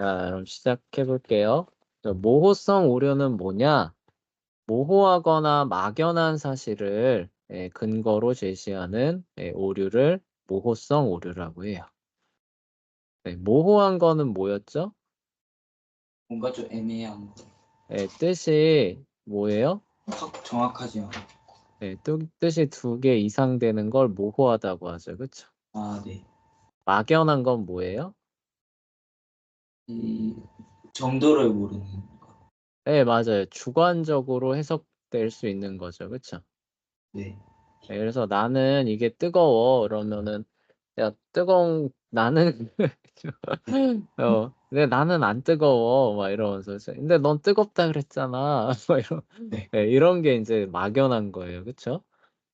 자, 그럼 시작해 볼게요. 모호성 오류는 뭐냐? 모호하거나 막연한 사실을 근거로 제시하는 오류를 모호성 오류라고 해요. 네, 모호한 거는 뭐였죠? 뭔가 좀 애매한 거. 뜻이 뭐예요? 확 정확하지 않아. 뜻이 2개 이상 되는 걸 모호하다고 하죠. 그쵸? 아, 네. 막연한 건 뭐예요? 이 정도를 모르는 거. 네, 맞아요. 주관적으로 해석될 수 있는 거죠. 그쵸? 네. 그래서 나는 이게 뜨거워. 그러면은, 야, 나는, 근데 나는 안 뜨거워. 막 이러면서. 근데 넌 뜨겁다 그랬잖아. 막 네. 이런 게 이제 막연한 거예요. 그쵸?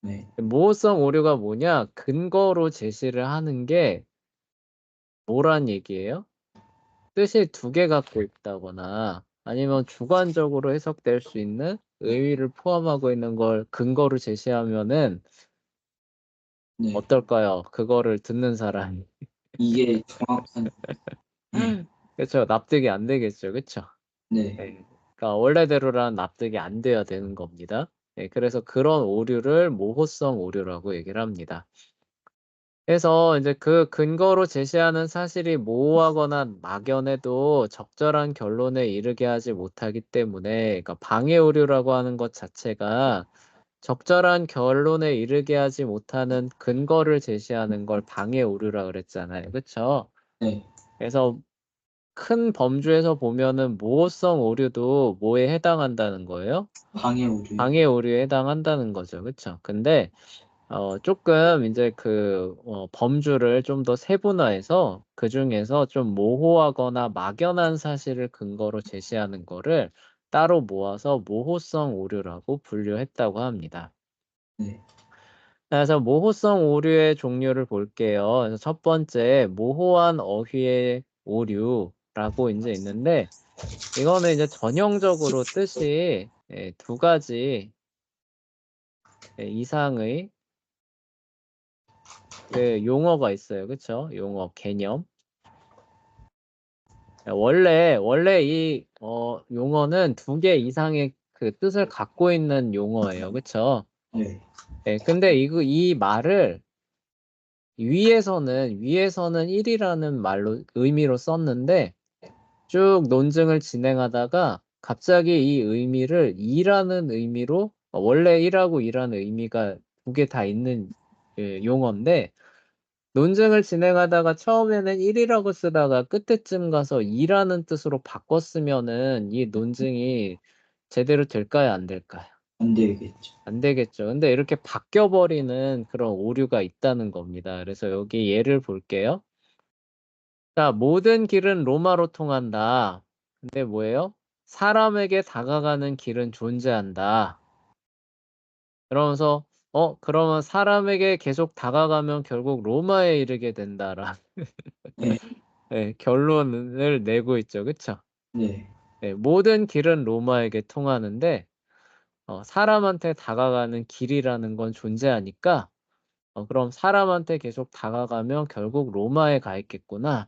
네. 모호성 오류가 뭐냐? 근거로 제시를 하는 게 뭐란 얘기예요? 뜻이 2개 갖고 있다거나 아니면 주관적으로 해석될 수 있는 의미를 포함하고 있는 걸 근거로 제시하면은 네. 어떨까요? 그거를 듣는 사람이. 이게 정확한. 네. 그쵸? 납득이 안 되겠죠. 그쵸? 네. 그러니까 원래대로란 납득이 안 돼야 되는 겁니다. 그래서 그런 오류를 모호성 오류라고 얘기를 합니다. 그래서 이제 그 근거로 제시하는 사실이 모호하거나 막연해도 적절한 결론에 이르게 하지 못하기 때문에, 그러니까 방해 오류라고 하는 것 자체가 적절한 결론에 이르게 하지 못하는 근거를 제시하는 걸 방해 오류라 그랬잖아요. 그쵸? 네. 그래서 큰 범주에서 보면은 모호성 오류도 뭐에 해당한다는 거예요? 방해 오류. 방해 오류에 해당한다는 거죠. 그쵸? 근데 조금 이제 범주를 좀 더 세분화해서 그중에서 좀 모호하거나 막연한 사실을 근거로 제시하는 거를 따로 모아서 모호성 오류라고 분류했다고 합니다. 네. 그래서 모호성 오류의 종류를 볼게요. 그래서 첫 번째, 모호한 어휘의 오류라고 이제 있는데, 이거는 이제 전형적으로 뜻이 2가지 이상의 그 용어가 있어요. 그쵸? 용어, 개념. 원래 이 용어는 2개 이상의 그 뜻을 갖고 있는 용어예요. 그쵸? 네. 근데 이 말을 위에서는 1이라는 말로 의미로 썼는데 쭉 논증을 진행하다가 갑자기 이 의미를 2라는 의미로 원래 1하고 2라는 의미가 2개 다 있는 용어인데 논증을 진행하다가 처음에는 1이라고 쓰다가 끝에쯤 가서 2라는 뜻으로 바꿨으면은 이 논증이 제대로 될까요? 안 될까요? 안 되겠죠. 안 되겠죠. 근데 이렇게 바뀌어버리는 그런 오류가 있다는 겁니다. 그래서 여기 예를 볼게요. 자, 모든 길은 로마로 통한다. 근데 뭐예요? 사람에게 다가가는 길은 존재한다. 그러면서 그러면 사람에게 계속 다가가면 결국 로마에 이르게 된다라. 네. 결론을 내고 있죠. 그쵸? 네. 모든 길은 로마에게 통하는데 사람한테 다가가는 길이라는 건 존재하니까 그럼 사람한테 계속 다가가면 결국 로마에 가 있겠구나.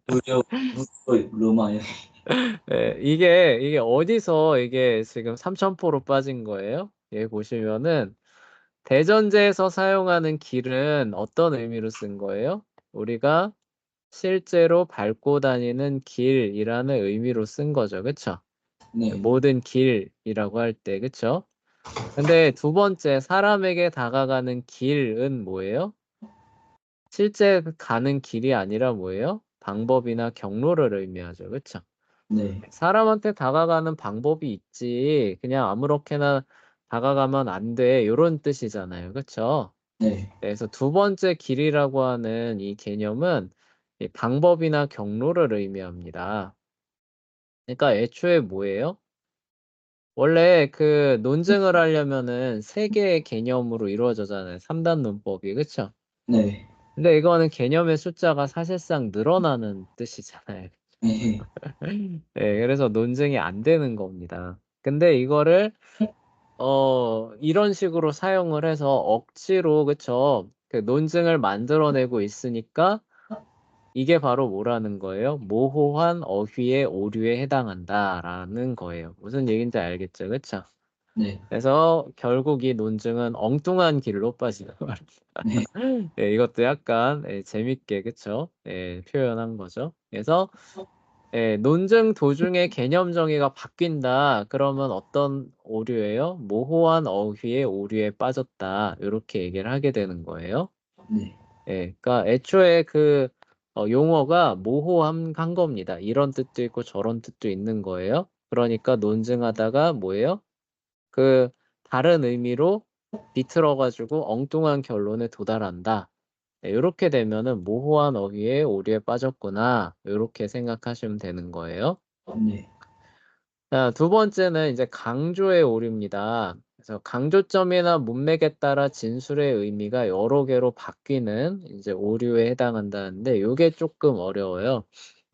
무려 로마에. 이게 어디서 이게 지금 삼천포로 빠진 거예요? 여기 보시면은 대전제에서 사용하는 길은 어떤 의미로 쓴 거예요? 우리가 실제로 밟고 다니는 길이라는 의미로 쓴 거죠. 그쵸? 네. 모든 길이라고 할 때, 그쵸? 근데 2번째, 사람에게 다가가는 길은 뭐예요? 실제 가는 길이 아니라 뭐예요? 방법이나 경로를 의미하죠. 그쵸? 네. 사람한테 다가가는 방법이 있지. 그냥 아무렇게나 다가가면 안 돼. 요런 뜻이잖아요. 그쵸? 네. 그래서 2번째 길이라고 하는 이 개념은 이 방법이나 경로를 의미합니다. 그러니까 애초에 뭐예요? 원래 그 논증을 하려면은 3개의 개념으로 이루어지잖아요. 3단 논법이. 그쵸? 네. 근데 이거는 개념의 숫자가 사실상 늘어나는 뜻이잖아요. 네. 그래서 논증이 안 되는 겁니다. 근데 이거를 이런 식으로 사용을 해서 억지로 그쵸? 그 논증을 만들어내고 있으니까 이게 바로 뭐라는 거예요? 모호한 어휘의 오류에 해당한다라는 거예요. 무슨 얘기인지 알겠죠? 그쵸? 네. 그래서 결국 이 논증은 엉뚱한 길로 빠지는 말입니다. 네. 네, 이것도 약간 재밌게 그쵸? 표현한 거죠. 그래서 논증 도중에 개념 정의가 바뀐다. 그러면 어떤 오류예요? 모호한 어휘의 오류에 빠졌다. 이렇게 얘기를 하게 되는 거예요. 네. 그러니까 애초에 그 용어가 모호한 겁니다. 이런 뜻도 있고 저런 뜻도 있는 거예요. 그러니까 논증하다가 뭐예요? 그 다른 의미로 비틀어 가지고 엉뚱한 결론에 도달한다. 요렇게 되면은 '모호한 어휘에 오류에 빠졌구나.' 요렇게 생각하시면 되는 거예요. 네. 자, 두 번째는 이제 강조의 오류입니다. 그래서 강조점이나 문맥에 따라 진술의 의미가 여러 개로 바뀌는 이제 오류에 해당한다는데 요게 쪼끔 어려워요.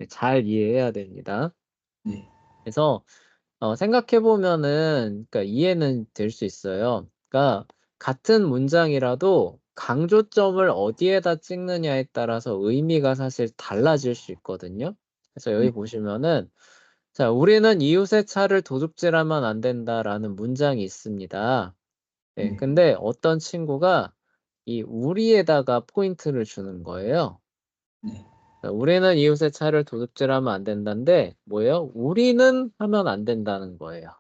잘 이해해야 됩니다. 네. 그래서 생각해 보면은 그러니까 이해는 될 수 있어요. 그러니까 같은 문장이라도 강조점을 어디에다 찍느냐에 따라서 의미가 사실 달라질 수 있거든요. 그래서 여기 네. 보시면은 자, "우리는 이웃의 차를 도둑질하면 안 된다."라는 문장이 있습니다. 네. 근데 어떤 친구가 이 우리에다가 포인트를 주는 거예요. 네. "우리는 이웃의 차를 도둑질하면 안 된다."인데 뭐예요? "우리는 하면 안 된다."는 거예요.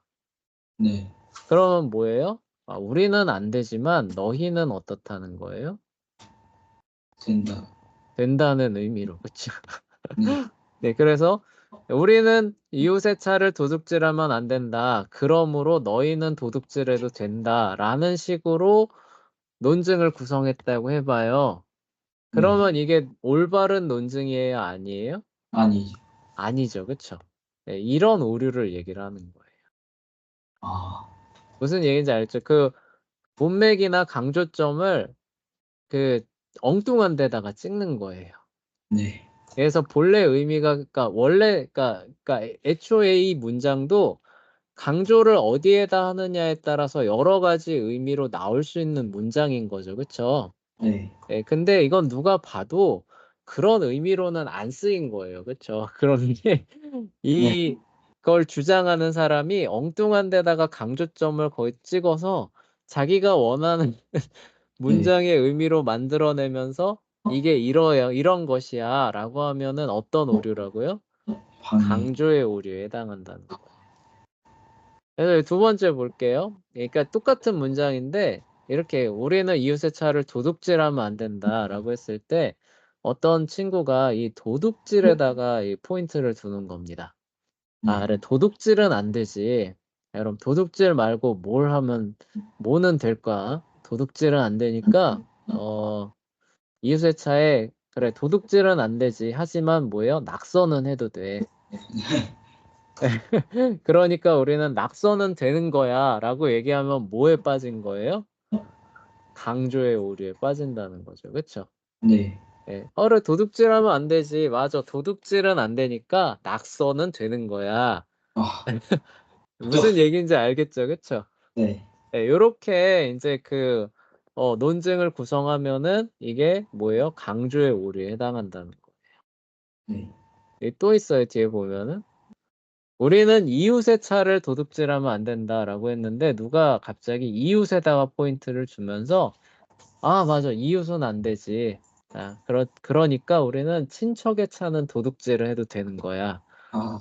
네. 그러면 뭐예요? 우리는 안 되지만 너희는 어떻다는 거예요? 된다. 된다는 의미로. 그쵸? 네. 네, 그래서 "우리는 이웃의 차를 도둑질하면 안 된다. 그러므로 너희는 도둑질해도 된다."라는 식으로 논증을 구성했다고 해 봐요. 네. 그러면 이게 올바른 논증이에요, 아니에요? 아니죠. 아니죠. 그쵸? 이런 오류를 얘기를 하는 거예요. 아. 무슨 얘기인지 알죠? 그 문맥이나 강조점을 그 엉뚱한 데다가 찍는 거예요. 네. 그래서 본래 의미가 그러니까 원래 그러니까 애초에 이 문장도 강조를 어디에다 하느냐에 따라서 여러 가지 의미로 나올 수 있는 문장인 거죠. 그쵸? 네. 근데 이건 누가 봐도 그런 의미로는 안 쓰인 거예요. 그쵸? 그런데 네. 이걸 주장하는 사람이 엉뚱한 데다가 강조점을 거의 찍어서 자기가 원하는 네. 문장의 의미로 만들어 내면서 "이게 이런 것이야."라고 하면은 어떤 오류라고요? 방해. 강조의 오류에 해당한다는 거예요. 그래서 두 번째 볼게요. 그러니까 똑같은 문장인데 이렇게 "우리는 이웃의 차를 도둑질하면 안 된다."라고 했을 때 어떤 친구가 이 도둑질에다가 이 포인트를 두는 겁니다. "아 네. 그래 도둑질은 안 되지. 그럼 도둑질 말고 뭘 하면 뭐는 될까? 도둑질은 안 되니까 이웃의 차에 그래 도둑질은 안 되지. 하지만 뭐예요? 낙서는 해도 돼. 그러니까 우리는 낙서는 되는 거야."라고 얘기하면 뭐에 빠진 거예요? 강조의 오류에 빠진다는 거죠. 그쵸? 네. 그래 도둑질하면 안 되지. 맞아. 도둑질은 안 되니까 낙서는 되는 거야." 아. 또 무슨 얘기인지 알겠죠? 그쵸? 네. 요렇게 인제 논증을 구성하면은 이게 뭐예요? 강조의 오류에 해당한다는 거. 네. 또 있어요 뒤에 보면은. "우리는 이웃의 차를 도둑질하면 안 된다."라고 했는데 누가 갑자기 이웃에다가 포인트를 주면서 "아 맞아. 이웃은 안 되지. 그러니까 우리는 친척의 차는 도둑질을 해도 되는 거야." 아.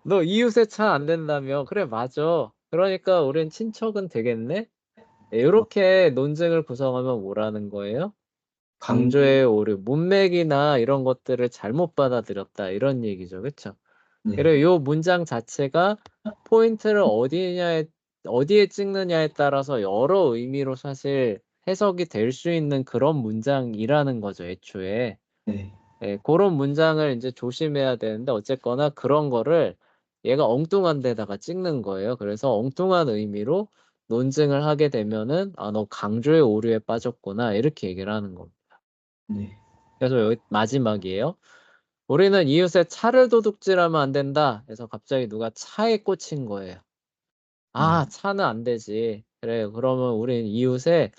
"너 이웃의 차 안 된다며." "그래 맞아. 그러니까 우린 친척은 되겠네?" 아. 요렇게 논증을 구성하면 뭐라는 거예요? 강조. "강조의 오류, 문맥이나 이런 것들을 잘못 받아들였다." 이런 얘기죠. 그쵸? 네. 그리고 요 문장 자체가 포인트를 어디에 찍느냐에 따라서 여러 의미로 사실 해석이 될 수 있는 그런 문장이라는 거죠, 애초에. 네. 고런 문장을 인제 조심해야 되는데 어쨌거나 그런 거를 얘가 엉뚱한 데다가 찍는 거예요. 그래서 엉뚱한 의미로 논증을 하게 되면은 "아 너 강조의 오류에 빠졌구나." 이렇게 얘기를 하는 겁니다. 네. 그래서 여기 마지막이에요. "우리는 이웃의 차를 도둑질하면 안 된다." 해서 갑자기 누가 차에 꽂힌 거예요. 네. "아 차는 안 되지. 그래 그러면 우린 이웃의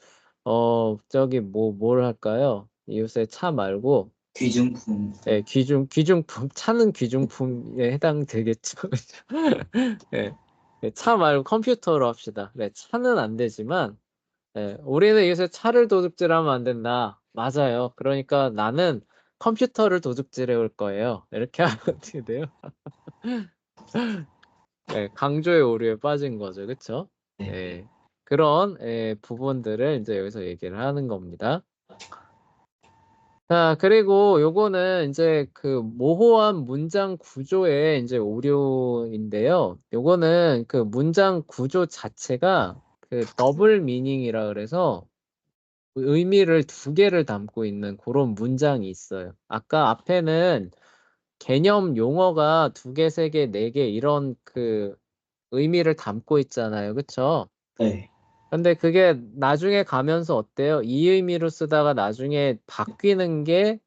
뭘 할까요? 이웃의 차 말고 귀중품. 예, 귀중품, 차는 귀중품에 해당되겠죠. 예, 차 말고 컴퓨터로 합시다. 네, 차는 안 되지만, 예, 우리는 요새 차를 도둑질하면 안 된다. 맞아요. 그러니까 나는 컴퓨터를 도둑질해 올 거예요. 이렇게 하면 어떻게 돼요? 예, 강조의 오류에 빠진 거죠. 그쵸? 네. 예, 그런 부분들을 이제 여기서 얘기를 하는 겁니다. 자, 그리고 요거는 이제 그 모호한 문장 구조의 이제 오류인데요. 요거는 그 문장 구조 자체가 그 더블 미닝이라 그래서 의미를 두 개를 담고 있는 그런 문장이 있어요. 아까 앞에는 개념 용어가 두 개, 세 개, 네 개 이런 그 의미를 담고 있잖아요. 그쵸? 네. 근데 그게 나중에 가면서 어때요? 이 의미로 쓰다가 나중에 바뀌는 게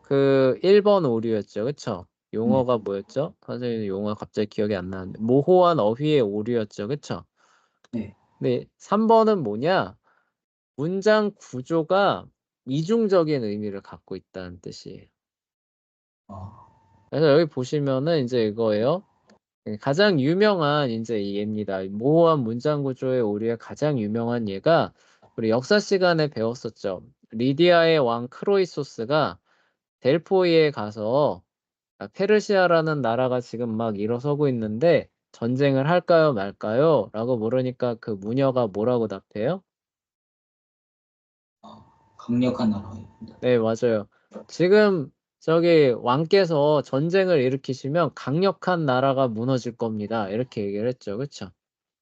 그 1번 오류였죠. 그쵸? 용어가 뭐였죠? 선생님 용어가 갑자기 기억이 안 나는데. 모호한 어휘의 오류였죠. 그쵸? 네. 근데 3번은 뭐냐? 문장 구조가 이중적인 의미를 갖고 있다는 뜻이에요. 아, 그래서 여기 보시면은 이제 이거예요. 가장 유명한 이제 이 예입니다. 모호한 문장 구조의 오류의 가장 유명한 예가 우리 역사 시간에 배웠었죠. 리디아의 왕 크로이소스가 델포이에 가서 페르시아라는 나라가 지금 막 일어서고 있는데 전쟁을 할까요, 말까요? 라고 물으니까 그 무녀가 뭐라고 답해요? 강력한 나라입니다. 네, 맞아요. 지금 저기 왕께서 전쟁을 일으키시면 강력한 나라가 무너질 겁니다. 이렇게 얘기를 했죠. 그쵸?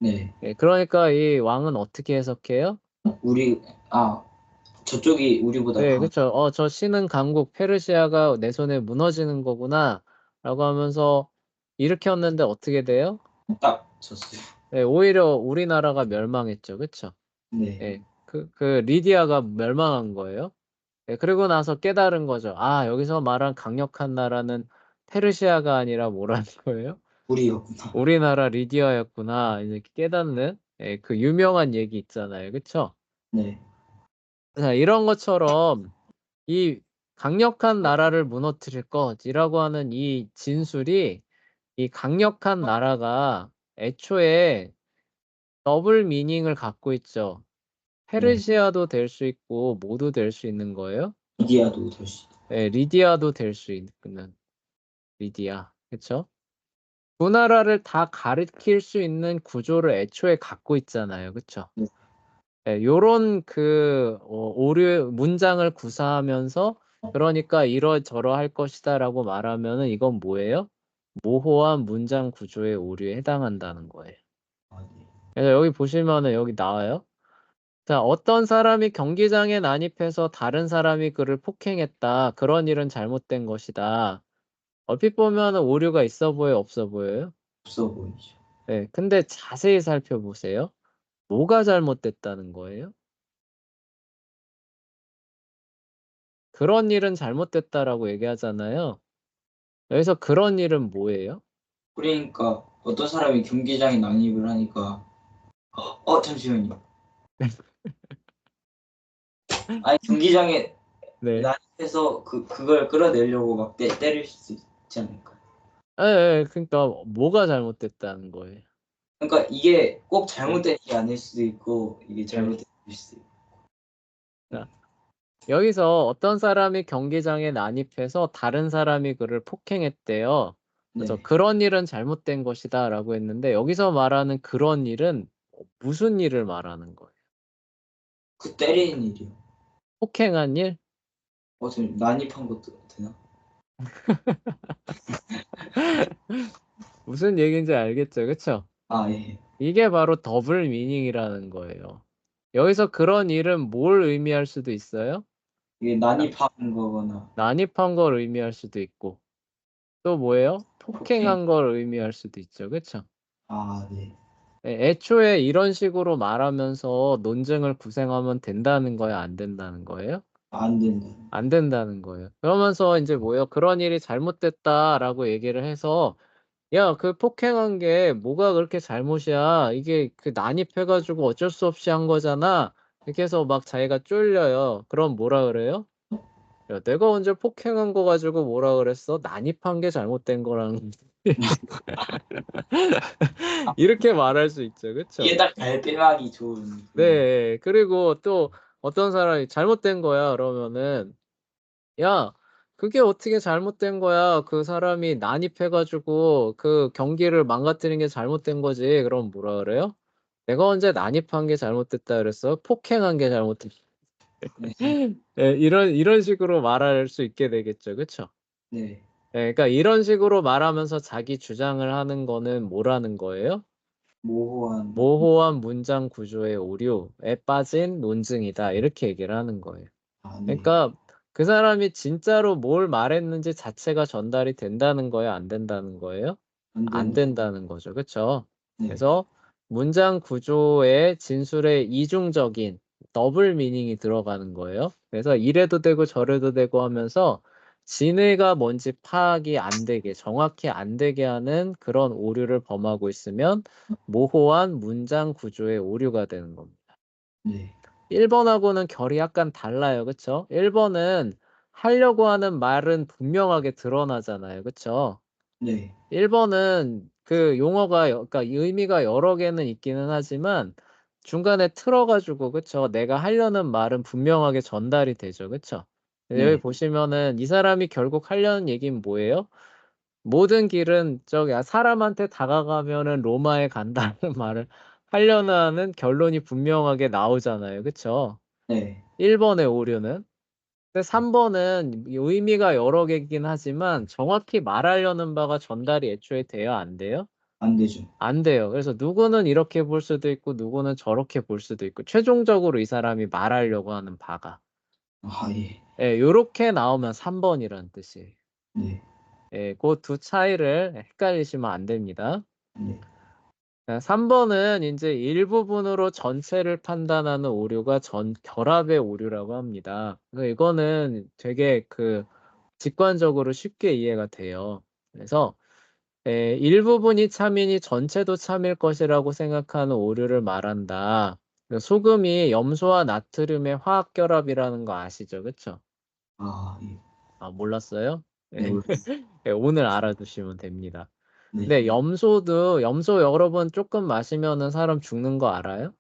네. 네, 그러니까 이 왕은 어떻게 해석해요? 우리, 저쪽이 우리보다 네, 그쵸. 저 신은 강국 페르시아가 내 손에 무너지는 거구나. 라고 하면서 일으켰는데 어떻게 돼요? 딱 졌어요. 네, 오히려 우리나라가 멸망했죠. 그쵸? 네. 네, 그 리디아가 멸망한 거예요. 네, 그리고 나서 깨달은 거죠. 아, 여기서 말한 강력한 나라는 페르시아가 아니라 뭐라는 거예요? 우리였구나. 우리나라 리디아였구나. 이제 깨닫는 그 유명한 얘기 있잖아요. 그쵸? 네. 자, 이런 것처럼 이 강력한 나라를 무너뜨릴 것이라고 하는 이 진술이 이 강력한 나라가 애초에 더블 미닝을 갖고 있죠. 네. 페르시아도 될 수 있고 뭐도 될 수 있는 거예요? 이디야도 될 수 있다. 예, 리디아도 될 수 있는 리디아. 그쵸? 두 나라를 다 가리킬 수 있는 구조를 애초에 갖고 있잖아요. 그쵸? 네. 예, 요런 그 오류 문장을 구사하면서 그러니까 이러저러할 것이다라고 말하면은 이건 뭐예요? 모호한 문장 구조의 오류에 해당한다는 거예요. 네. 그래서 여기 보시면은 여기 나와요. 자, 어떤 사람이 경기장에 난입해서 다른 사람이 그를 폭행했다. 그런 일은 잘못된 것이다. 얼핏 보면은 오류가 있어 보여요, 없어 보여요? 없어 보이죠. 네, 근데 자세히 살펴보세요. 뭐가 잘못됐다는 거예요? 그런 일은 잘못됐다라고 얘기하잖아요. 여기서 그런 일은 뭐예요? 그러니까 어떤 사람이 경기장에 난입을 하니까 잠시만요. 아니 경기장에 네. 난입해서 그걸 끌어내려고 막 때릴 수 있지 않을까? 예, 예, 그러니까 뭐가 잘못됐다는 거예요. 그러니까 이게 꼭 네. 잘못된 게 아닐 수도 있고 이게 네. 잘못된 일 수도 있고. 자, 여기서 어떤 사람이 경기장에 난입해서 다른 사람이 그를 폭행했대요. 그래서 네. 그런 일은 잘못된 것이다라고 했는데 여기서 말하는 그런 일은 무슨 일을 말하는 거예요? 그 때리는 일이요. 폭행한 일? 지금 난입한 것도 되나? 무슨 얘기인지 알겠죠? 그쵸? 예. 이게 바로 더블 미닝이라는 거예요. 여기서 그런 일은 뭘 의미할 수도 있어요? 이게 난입하는 거거나 난입한 걸 의미할 수도 있고 또 뭐예요? 폭행. 폭행한 걸 의미할 수도 있죠. 그쵸? 네. 애초에 이런 식으로 말하면서 논증을 구생하면 된다는 거예요? 안 된다는 거예요? 안 된다. 안 된다는 거예요. 그러면서 인제 뭐예요? "그런 일이 잘못됐다."라고 얘기를 해서 "야, 그 폭행한 게 뭐가 그렇게 잘못이야. 이게 그 난입해 가지고 어쩔 수 없이 한 거잖아." 이렇게 해서 막 자기가 쫄려요. 그럼 뭐라 그래요? 야, 내가 언제 폭행한 거 가지고 뭐라 그랬어? 난입한 게 잘못된 거랑 이렇게 말할 수 있죠. 이게 그쵸? 딱 달팽하기 좋은 네. 그리고 또 어떤 사람이 "잘못된 거야." 그러면은 "야 그게 어떻게 잘못된 거야. 그 사람이 난입해 가지고 그 경기를 망가뜨린 게 잘못된 거지." 그러면 뭐라 그래요? "내가 언제 난입한 게 잘못됐다 그랬어? 폭행한 게 잘못됐" 네. 예, 이런 식으로 말할 수 있게 되겠죠. 그쵸? 네. 예, 그러니까 이런 식으로 말하면서 자기 주장을 하는 거는 뭐라는 거예요? 모호한 "모호한 문장 구조의 오류에 빠진 논증이다." 이렇게 얘기를 하는 거예요. 아 네. 그러니까 그 사람이 진짜로 뭘 말했는지 자체가 전달이 된다는 거예요, 안 된다는 거예요? 안 안 된다. 된다는 거죠. 그쵸? 네. 그래서 문장 구조에 진술에 이중적인 더블 미닝이 들어가는 거예요. 그래서 이래도 되고 저래도 되고 하면서 진의가 뭔지 파악이 안 되게, 정확히 안 되게 하는 그런 오류를 범하고 있으면 모호한 문장 구조의 오류가 되는 겁니다. 네. 1 번하고는 결이 약간 달라요. 그쵸? 1 번은 하려고 하는 말은 분명하게 드러나잖아요. 그쵸? 네. 1 번은 그 용어가 그러니까 의미가 여러 개는 있기는 하지만 중간에 틀어 가지고 그쵸? 내가 하려는 말은 분명하게 전달이 되죠. 그쵸? 여기 네. 보시면은 이 사람이 결국 하려는 얘기는 뭐예요? 모든 길은 저기 사람한테 다가가면은 로마에 간다는 말을 하려는 하는 결론이 분명하게 나오잖아요. 그쵸? 네. 1 번의 오류는. 근데 3 번은 이 의미가 여러 개이긴 하지만 정확히 말하려는 바가 전달이 애초에 돼요, 안 돼요? 안 되죠. 안 돼요. 그래서 누구는 이렇게 볼 수도 있고 누구는 저렇게 볼 수도 있고 최종적으로 이 사람이 말하려고 하는 바가. 아 예. 예, 요렇게 나오면 3 번이라는 뜻이에요. 네. 예, 고 두 차이를 헷갈리시면 안 됩니다. 네. 3 번은 인제 일부분으로 전체를 판단하는 오류가 결합의 오류라고 합니다. 그래서 이거는 되게 직관적으로 쉽게 이해가 돼요. 그래서 일부분이 참이니 전체도 참일 것이라고 생각하는 오류를 말한다. 소금이 염소와 나트륨의 화학 결합이라는 거 아시죠? 그쵸? 아 예. 아, 몰랐어요? 네 예. 몰랐어요. 예, 오늘 알아두시면 됩니다. 네. 근데 염소 여러분 쪼끔 마시면은 사람 죽는 거 알아요?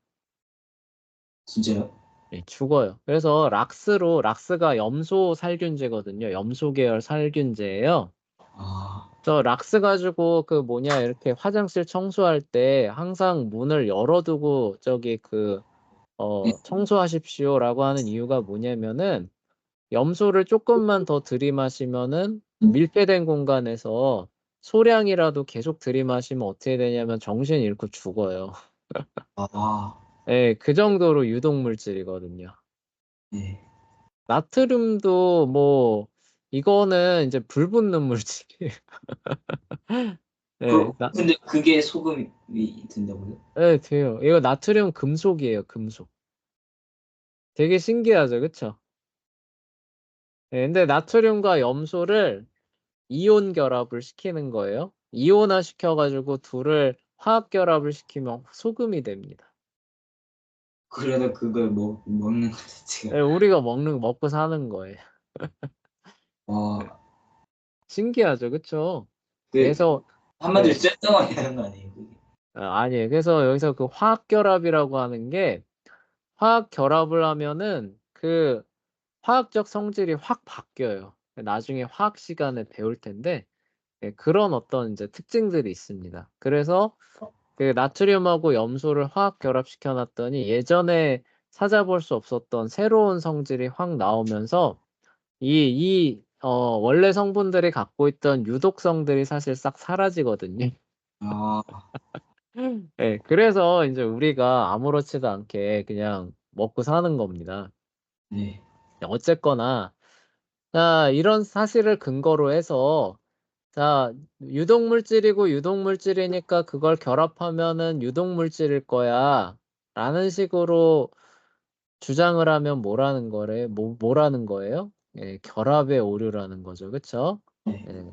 진짜요? 예, 죽어요. 그래서 락스가 염소 살균제거든요. 염소 계열 살균제예요. 아 저 락스 가지고 이렇게 화장실 청소할 때 항상 문을 열어 두고 네. "청소하십시오."라고 하는 이유가 뭐냐면은 염소를 쪼끔만 더 들이마시면은 밀폐된 공간에서 소량이라도 계속 들이마시면 어떻게 되냐면 정신 잃고 죽어요. 아 예. 그 정도로 유독 물질이거든요. 네. 나트륨도 뭐 이거는 인제 불 붙는 물질이에요. 예. 근데 그게 소금이 된다고요? 예, 돼요. 이거 나트륨 금속이에요, 금속. 되게 신기하죠. 그쵸? 예, 근데 나트륨과 염소를 이온 결합을 시키는 거예요. 이온화 시켜 가지고 둘을 화학 결합을 시키면 소금이 됩니다. 그래서 그걸 먹는 거 자체가 예, 우리가 먹고 사는 거예요. 와 신기하죠. 그쵸? 그 그래서 한마디로 예. 쇳덩어리 하는 거 아니에요 그게? 아니에요. 그래서 여기서 화학 결합이라고 하는 게 화학 결합을 하면은 화학적 성질이 확 바뀌어요. 나중에 화학 시간에 배울 텐데 예, 그런 어떤 인제 특징들이 있습니다. 그래서 나트륨하고 염소를 화학 결합시켜 놨더니 예전에 찾아볼 수 없었던 새로운 성질이 확 나오면서 원래 성분들이 갖고 있던 유독성들이 사실 싹 사라지거든요. 아 예. 그래서 인제 우리가 아무렇지도 않게 그냥 먹고 사는 겁니다. 네. 어쨌거나 자, 이런 사실을 근거로 해서 자, 유독물질이고 유독물질이니까 그걸 결합하면은 유독물질일 거야라는 식으로 주장을 하면 뭐라는 거예요? 예, 결합의 오류라는 거죠. 그쵸? 네. 예.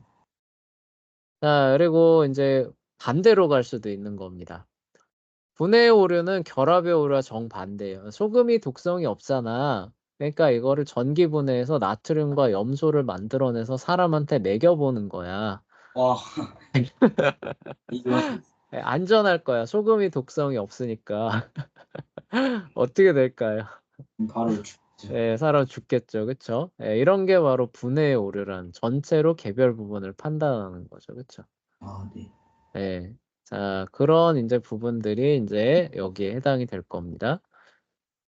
자, 그리고 인제 반대로 갈 수도 있는 겁니다. 분해의 오류는 결합의 오류와 정반대예요. "소금이 독성이 없잖아." 그러니까 이거를 전기분해해서 나트륨과 염소를 만들어내서 사람한테 먹여보는 거야. 와, 이거 예, 안전할 거야. 소금이 독성이 없으니까. 어떻게 될까요? 바로 죽죠. 예, 사람 죽겠죠. 그쵸? 예, 이런 게 바로 분해의 오류란 전체로 개별 부분을 판단하는 거죠. 그쵸? 아, 네. 예. 자, 그런 이제 부분들이 이제 여기에 해당이 될 겁니다.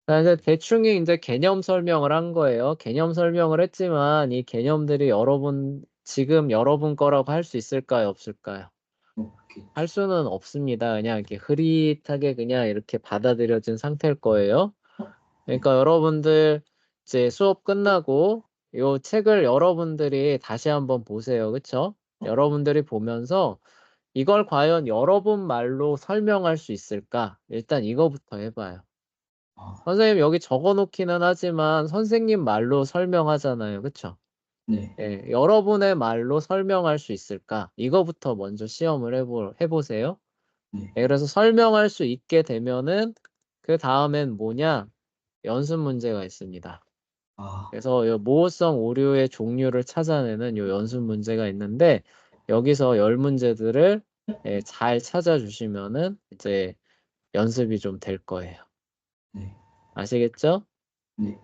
자, 이제 대충이 이제 개념 설명을 한 거예요. 개념 설명을 했지만 이 개념들이 지금 여러분 거라고 할 수 있을까요? 없을까요? 오케이. 할 수는 없습니다. 그냥 이렇게 흐릿하게 그냥 이렇게 받아들여진 상태일 거예요. 그러니까 여러분들 이제 수업 끝나고 요 책을 여러분들이 다시 한번 보세요. 그쵸? 여러분들이 보면서 이걸 과연 여러분 말로 설명할 수 있을까? 일단 이거부터 해봐요. 아, 선생님 여기 적어 놓기는 하지만 선생님 말로 설명하잖아요. 그쵸? 네. 예, 여러분의 말로 설명할 수 있을까? 이거부터 먼저 시험을 해보세요. 네. 예, 그래서 설명할 수 있게 되면은 그 다음엔 뭐냐? 연습 문제가 있습니다. 아, 그래서 요 모호성 오류의 종류를 찾아내는 요 연습 문제가 있는데 여기서 10문제들을 예, 잘 찾아주시면은 이제 연습이 좀 될 거예요. 네. 아시겠죠? 네.